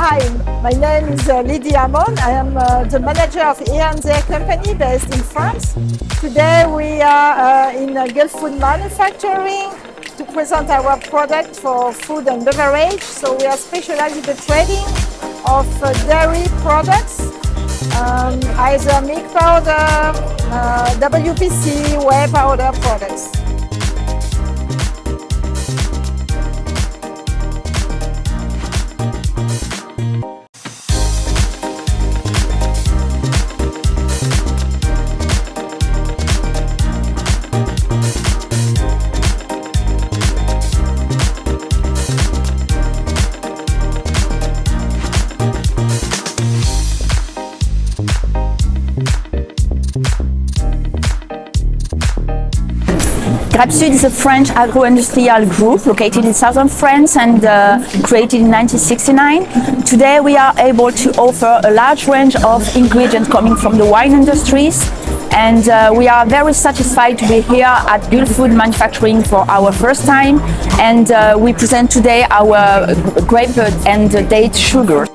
Hi, my name is Lydie Amon. I am the manager of E&Z company based in France. Today we are in Gulfood manufacturing to present our product for food and beverage. So we are specialized in the trading of dairy products, either milk powder, WPC, whey powder products. Grap'Sud is a French agro-industrial group located in southern France and created in 1969. Today we are able to offer a large range of ingredients coming from the wine industries, and we are very satisfied to be here at Gulfood manufacturing for our first time, and we present today our grape and date sugar.